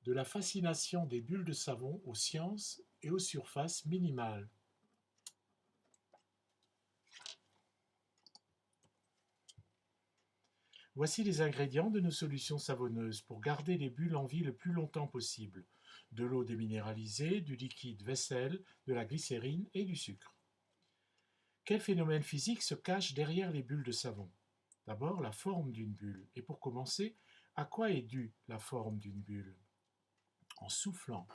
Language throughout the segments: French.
de la fascination des bulles de savon aux sciences et aux surfaces minimales. Voici les ingrédients de nos solutions savonneuses pour garder les bulles en vie le plus longtemps possible. De l'eau déminéralisée, du liquide vaisselle, de la glycérine et du sucre. Quel phénomène physique se cache derrière les bulles de savon? D'abord, la forme d'une bulle. Et pour commencer, à quoi est due la forme d'une bulle? En soufflant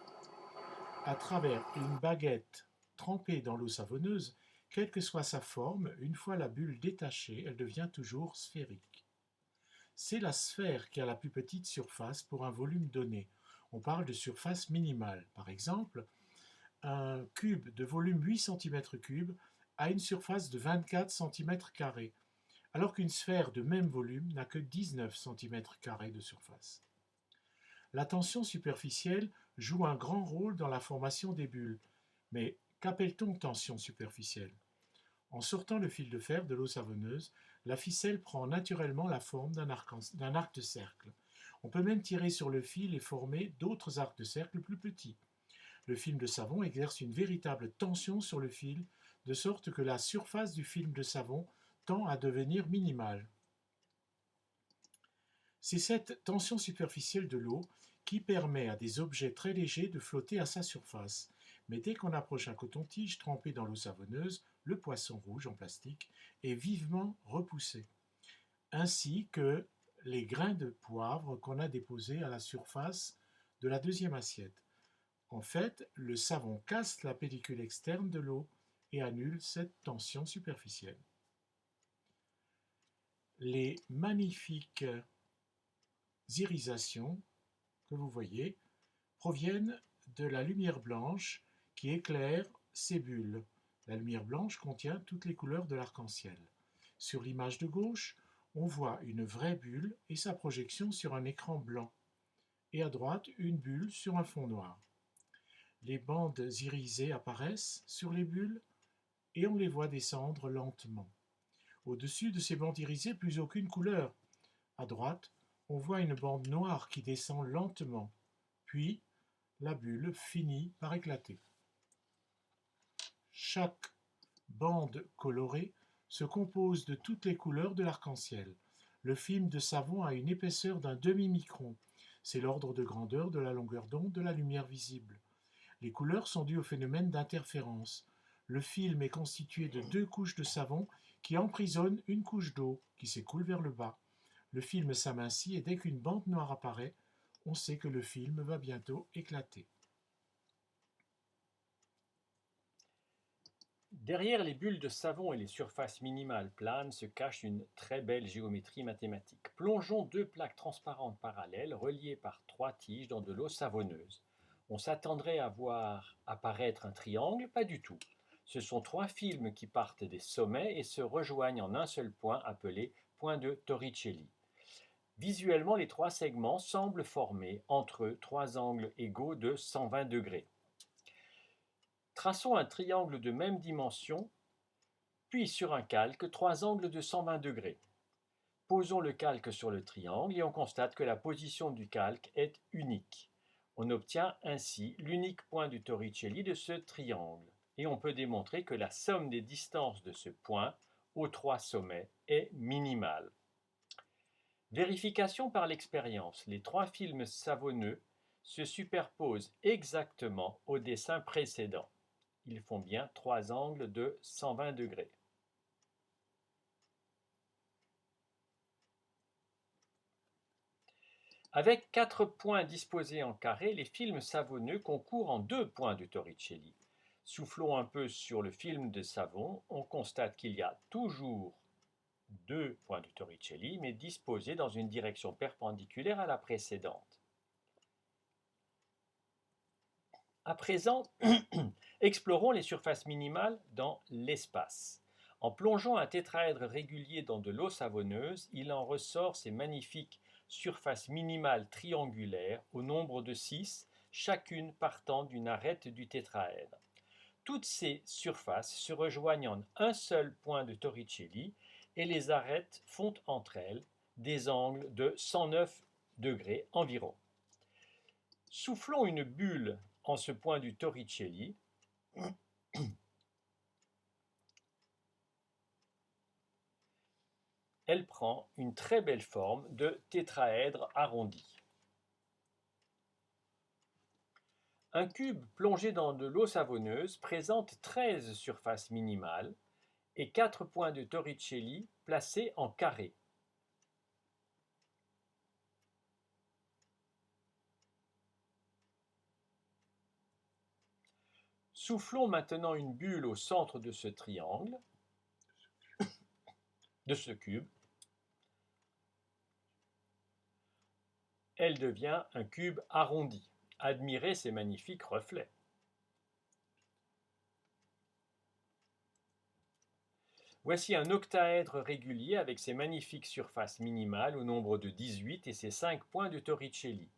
à travers une baguette trempée dans l'eau savonneuse, quelle que soit sa forme, une fois la bulle détachée, elle devient toujours sphérique. C'est la sphère qui a la plus petite surface pour un volume donné. On parle de surface minimale. Par exemple, un cube de volume 8 cm3 a une surface de 24 cm², alors qu'une sphère de même volume n'a que 19 cm² de surface. La tension superficielle joue un grand rôle dans la formation des bulles. Mais qu'appelle-t-on tension superficielle? En sortant le fil de fer de l'eau savonneuse, la ficelle prend naturellement la forme d'un arc de cercle. On peut même tirer sur le fil et former d'autres arcs de cercle plus petits. Le film de savon exerce une véritable tension sur le fil, de sorte que la surface du film de savon tend à devenir minimale. C'est cette tension superficielle de l'eau qui permet à des objets très légers de flotter à sa surface. Mais dès qu'on approche un coton-tige trempé dans l'eau savonneuse, le poisson rouge en plastique est vivement repoussé, ainsi que les grains de poivre qu'on a déposés à la surface de la deuxième assiette. En fait, le savon casse la pellicule externe de l'eau et annule cette tension superficielle. Les magnifiques irisations que vous voyez proviennent de la lumière blanche qui éclaire ces bulles. La lumière blanche contient toutes les couleurs de l'arc-en-ciel. Sur l'image de gauche, on voit une vraie bulle et sa projection sur un écran blanc, et à droite, une bulle sur un fond noir. Les bandes irisées apparaissent sur les bulles et on les voit descendre lentement. Au-dessus de ces bandes irisées, plus aucune couleur. À droite, on voit une bande noire qui descend lentement, puis la bulle finit par éclater. Chaque bande colorée se compose de toutes les couleurs de l'arc-en-ciel. Le film de savon a une épaisseur d'un demi-micron. C'est l'ordre de grandeur de la longueur d'onde de la lumière visible. Les couleurs sont dues au phénomène d'interférence. Le film est constitué de 2 couches de savon qui emprisonnent une couche d'eau qui s'écoule vers le bas. Le film s'amincit et dès qu'une bande noire apparaît, on sait que le film va bientôt éclater. Derrière les bulles de savon et les surfaces minimales planes se cache une très belle géométrie mathématique. Plongeons 2 plaques transparentes parallèles reliées par 3 tiges dans de l'eau savonneuse. On s'attendrait à voir apparaître un triangle, pas du tout. Ce sont 3 films qui partent des sommets et se rejoignent en un seul point appelé point de Torricelli. Visuellement, les 3 segments semblent former entre eux 3 angles égaux de 120 degrés. Traçons un triangle de même dimension, puis sur un calque, 3 angles de 120 degrés. Posons le calque sur le triangle et on constate que la position du calque est unique. On obtient ainsi l'unique point du Torricelli de ce triangle. Et on peut démontrer que la somme des distances de ce point aux 3 sommets est minimale. Vérification par l'expérience. Les 3 films savonneux se superposent exactement au dessin précédent. Ils font bien 3 angles de 120 degrés. Avec 4 points disposés en carré, les films savonneux concourent en 2 points du Torricelli. Soufflons un peu sur le film de savon, on constate qu'il y a toujours 2 points du Torricelli, mais disposés dans une direction perpendiculaire à la précédente. À présent, explorons les surfaces minimales dans l'espace. En plongeant un tétraèdre régulier dans de l'eau savonneuse, il en ressort ces magnifiques surfaces minimales triangulaires au nombre de 6, chacune partant d'une arête du tétraèdre. Toutes ces surfaces se rejoignent en un seul point de Torricelli et les arêtes font entre elles des angles de 109 degrés environ. Soufflons une bulle en ce point du Torricelli. Elle prend une très belle forme de tétraèdre arrondi. Un cube plongé dans de l'eau savonneuse présente 13 surfaces minimales et 4 points de Torricelli placés en carré. Soufflons maintenant une bulle au centre de ce triangle, de ce cube. Elle devient un cube arrondi. Admirez ces magnifiques reflets. Voici un octaèdre régulier avec ses magnifiques surfaces minimales au nombre de 18 et ses 5 points de Torricelli.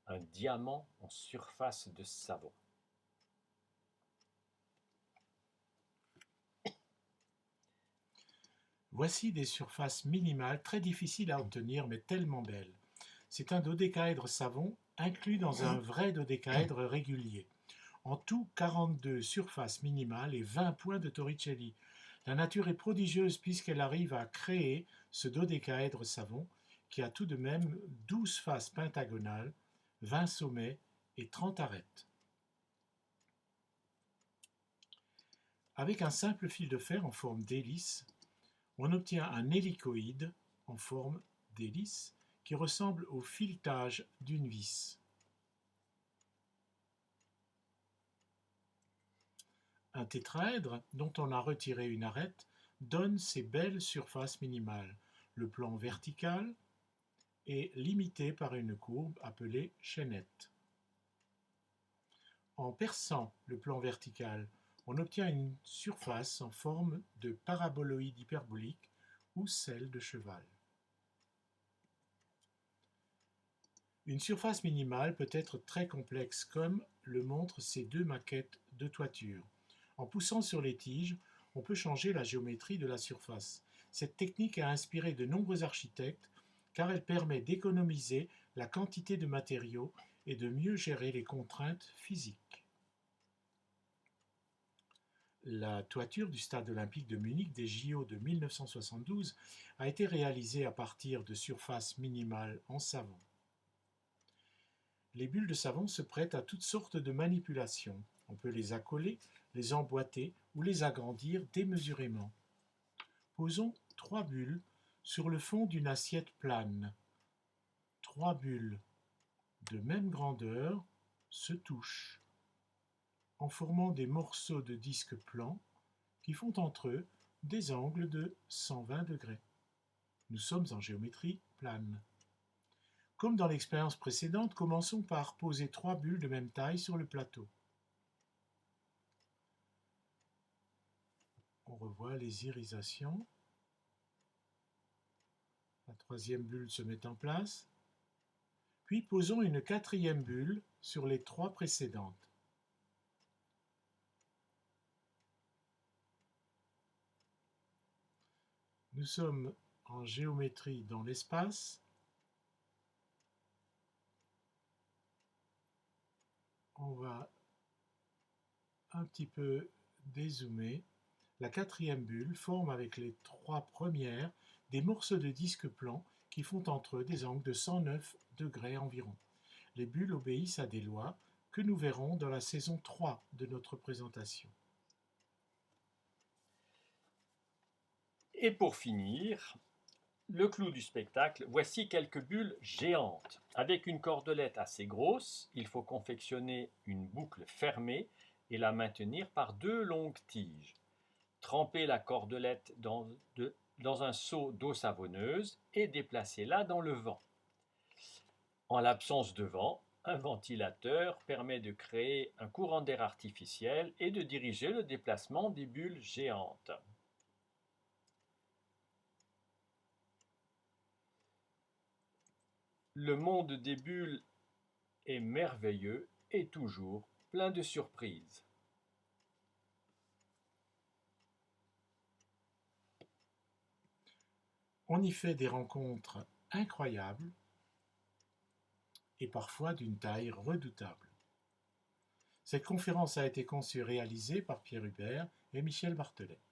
Un diamant en surface de savon. Voici des surfaces minimales très difficiles à obtenir mais tellement belles. C'est un dodécaèdre savon inclus dans un vrai dodécaèdre régulier. En tout, 42 surfaces minimales et 20 points de Torricelli. La nature est prodigieuse puisqu'elle arrive à créer ce dodécaèdre savon qui a tout de même 12 faces pentagonales, 20 sommets et 30 arêtes. Avec un simple fil de fer en forme d'hélice, on obtient un hélicoïde en forme d'hélice qui ressemble au filetage d'une vis. Un tétraèdre dont on a retiré une arête donne ces belles surfaces minimales. Le plan vertical est limité par une courbe appelée chaînette. En perçant le plan vertical, on obtient une surface en forme de paraboloïde hyperbolique ou selle de cheval. Une surface minimale peut être très complexe comme le montrent ces deux maquettes de toiture. En poussant sur les tiges, on peut changer la géométrie de la surface. Cette technique a inspiré de nombreux architectes car elle permet d'économiser la quantité de matériaux et de mieux gérer les contraintes physiques. La toiture du stade olympique de Munich des JO de 1972 a été réalisée à partir de surfaces minimales en savon. Les bulles de savon se prêtent à toutes sortes de manipulations. On peut les accoler, les emboîter ou les agrandir démesurément. Posons 3 bulles sur le fond d'une assiette plane. 3 bulles de même grandeur se touchent en formant des morceaux de disque plan qui font entre eux des angles de 120 degrés. Nous sommes en géométrie plane. Comme dans l'expérience précédente, commençons par poser 3 bulles de même taille sur le plateau. On revoit les irisations. La troisième bulle se met en place. Puis posons une quatrième bulle sur les 3 précédentes. Nous sommes en géométrie dans l'espace. On va un petit peu dézoomer. La quatrième bulle forme avec les 3 premières des morceaux de disque plan qui font entre eux des angles de 109 degrés environ. Les bulles obéissent à des lois que nous verrons dans la saison 3 de notre présentation. Et pour finir, le clou du spectacle, voici quelques bulles géantes. Avec une cordelette assez grosse, il faut confectionner une boucle fermée et la maintenir par 2 longues tiges. Trempez la cordelette dans un seau d'eau savonneuse et déplacez-la dans le vent. En l'absence de vent, un ventilateur permet de créer un courant d'air artificiel et de diriger le déplacement des bulles géantes. Le monde des bulles est merveilleux et toujours plein de surprises. On y fait des rencontres incroyables et parfois d'une taille redoutable. Cette conférence a été conçue et réalisée par Pierre Hubert et Michel Barthelet.